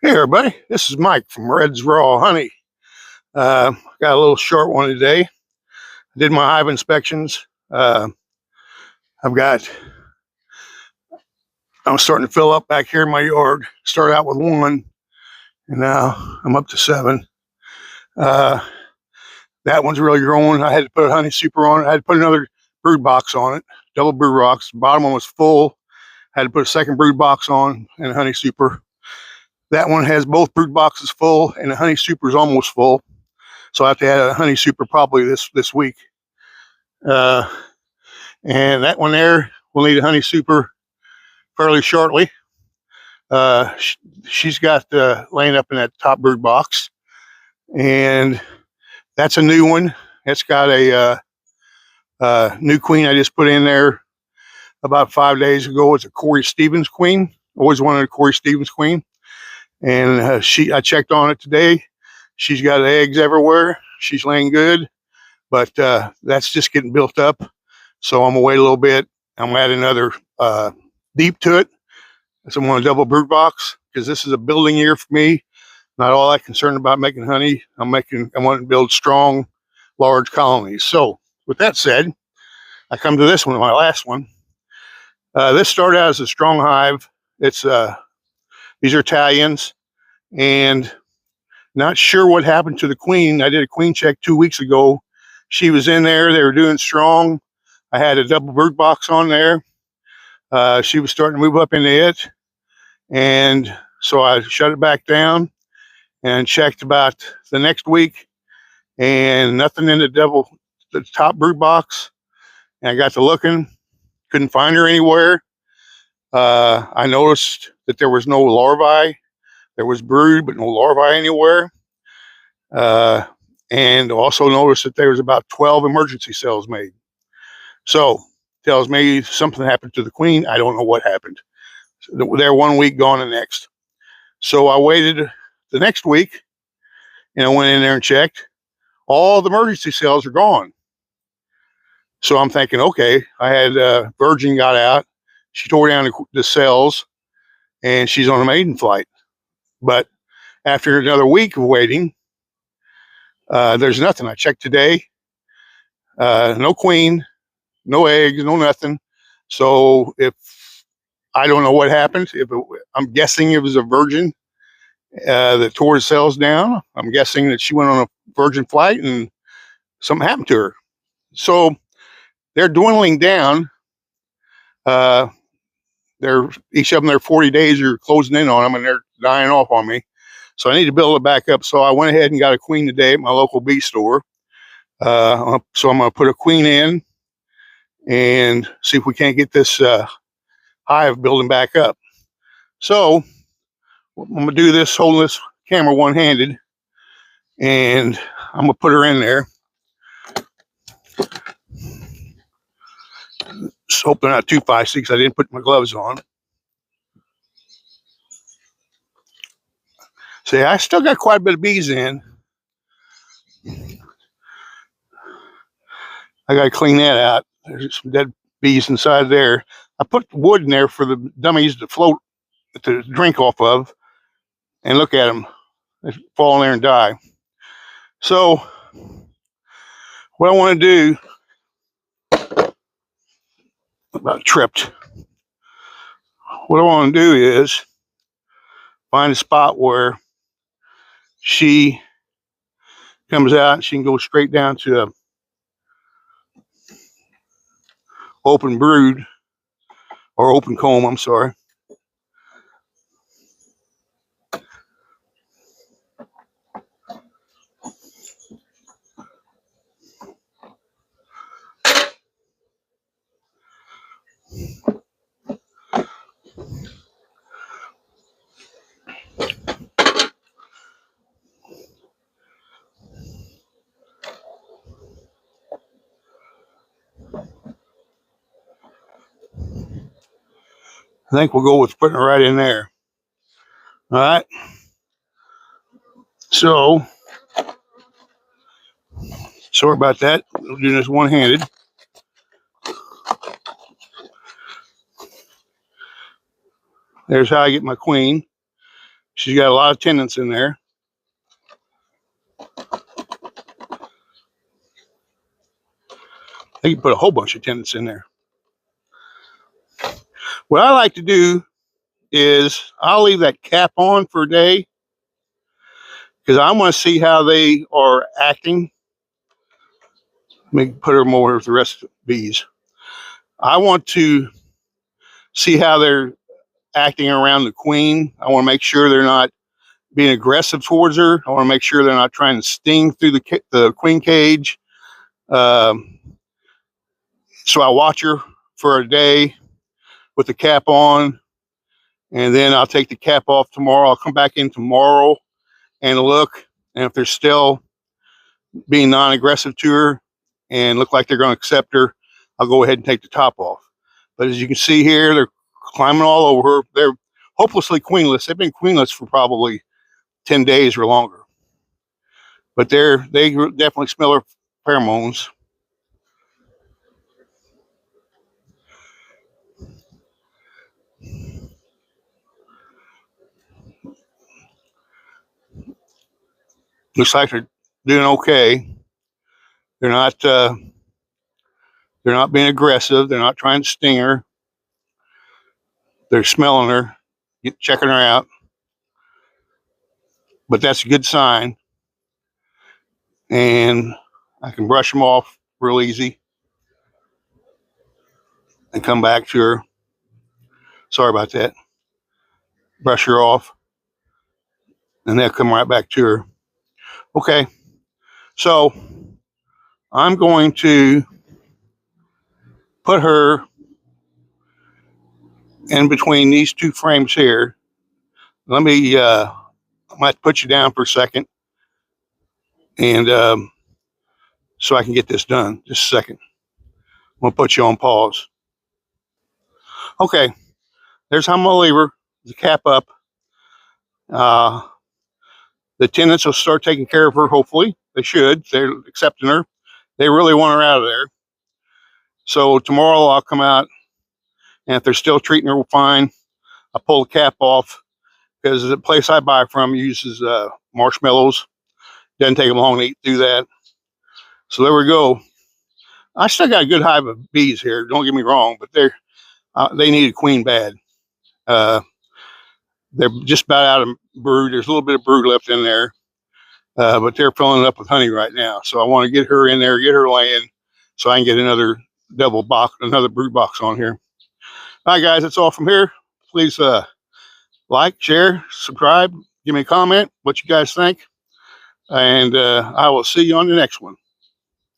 Hey everybody, this is Mike from Red's Raw Honey. Got a little short one today. I did my hive inspections. I've got, I'm starting to fill up back here in my yard. Started out with one, and now I'm up to seven. That one's really growing. I had to put a honey super on it. I had to put another brood box on it, double brood box. The bottom one was full. I had to put a second brood box on and a honey super. That one has both brood boxes full, and the honey super is almost full. So I have to add a honey super probably this week. And that one there will need a honey super fairly shortly. She's got laying up in that top brood box, and that's a new one. It's got a new queen I just put in there about 5 days ago. It's a Corey Stevens queen. Always wanted a Corey Stevens queen, and I checked on it today. She's got eggs everywhere. She's laying good, but that's just getting built up. So I'm gonna wait a little bit. I'm gonna add another deep to it. So I'm gonna double brood box because this is a building year for me. Not all that concerned about making honey. I want to build strong, large colonies. So with that said, I come to this one, my last one. This started out as a strong hive. It's these are Italians, and not sure what happened to the queen. I did a queen check 2 weeks ago. She was in there. They were doing strong. I had a double brood box on there. She was starting to move up into it. And so I shut it back down and checked about the next week, and nothing in the top brood box. And I got to looking, couldn't find her anywhere. I noticed that there was no larvae. There was brood, but no larvae anywhere. And also noticed that there was about 12 emergency cells made. So tells me something happened to the queen. I don't know what happened. They're 1 week gone the next. So I waited the next week, and I went in there and checked. All the emergency cells are gone. So I'm thinking, okay, I had Virgin got out. She tore down the cells, and she's on a maiden flight. But after another week of waiting, there's nothing. I checked today. No queen, no eggs, no nothing. So if I don't know what happened, I'm guessing it was a virgin that tore the cells down. I'm guessing that she went on a virgin flight and something happened to her. So they're dwindling down. They're each of them, their 40 days are closing in on them, and they're dying off on me. So I need to build it back up. So I went ahead and got a queen today at my local bee store. So I'm going to put a queen in and see if we can't get this hive building back up. So I'm going to do this, holding this camera one-handed, and I'm going to put her in there. Just hope they're not too feisty because I didn't put my gloves on. See, I still got quite a bit of bees in. I got to clean that out. There's some dead bees inside there. I put wood in there for the dummies to float, to drink off of, and look at them. They fall in there and die. So what I want to do, about tripped. What I want to do is find a spot where she comes out and she can go straight down to a open brood, or open comb, I'm sorry. I think we'll go with putting it right in there. All right. So sorry about that. We'll do this one-handed. There's how I get my queen. She's got a lot of tenants in there. They can put a whole bunch of tenants in there. What I like to do is I'll leave that cap on for a day because I want to see how they are acting. Let me put her more with the rest of the bees. I want to see how they're acting around the queen. I want to make sure they're not being aggressive towards her. I want to make sure they're not trying to sting through the queen cage. So I watch her for a day with the cap on, and then I'll take the cap off tomorrow. I'll come back in tomorrow and look, and if they're still being non-aggressive to her and look like they're going to accept her, I'll go ahead and take the top off. But as you can see here, they're climbing all over her. They're hopelessly queenless. They've been queenless for probably 10 days or longer. But they definitely smell her pheromones. Looks like they're doing okay. They're not being aggressive. They're not trying to sting her. They're smelling her, checking her out. But that's a good sign. And I can brush them off real easy and come back to her. Sorry about that. Brush her off, and they'll come right back to her. Okay, so I'm going to put her in between these two frames here. Let me, I might put you down for a second, and so I can get this done. Just a second. I'm going to put you on pause. Okay, there's how I'm going to leave her, the cap up. The tenants will start taking care of her, hopefully. They should. They're accepting her. They really want her out of there. So tomorrow I'll come out, and if they're still treating her fine, I'll pull the cap off because the place I buy from uses marshmallows. Doesn't take them long to eat through that. So there we go. I still got a good hive of bees here. Don't get me wrong, but they need a queen bad. They're just about out of brood. There's a little bit of brood left in there, but they're filling it up with honey right now. So I want to get her in there, get her laying, so I can get another double box, another brood box on here. All right, guys, that's all from here. Please like, share, subscribe, give me a comment, what you guys think, and I will see you on the next one.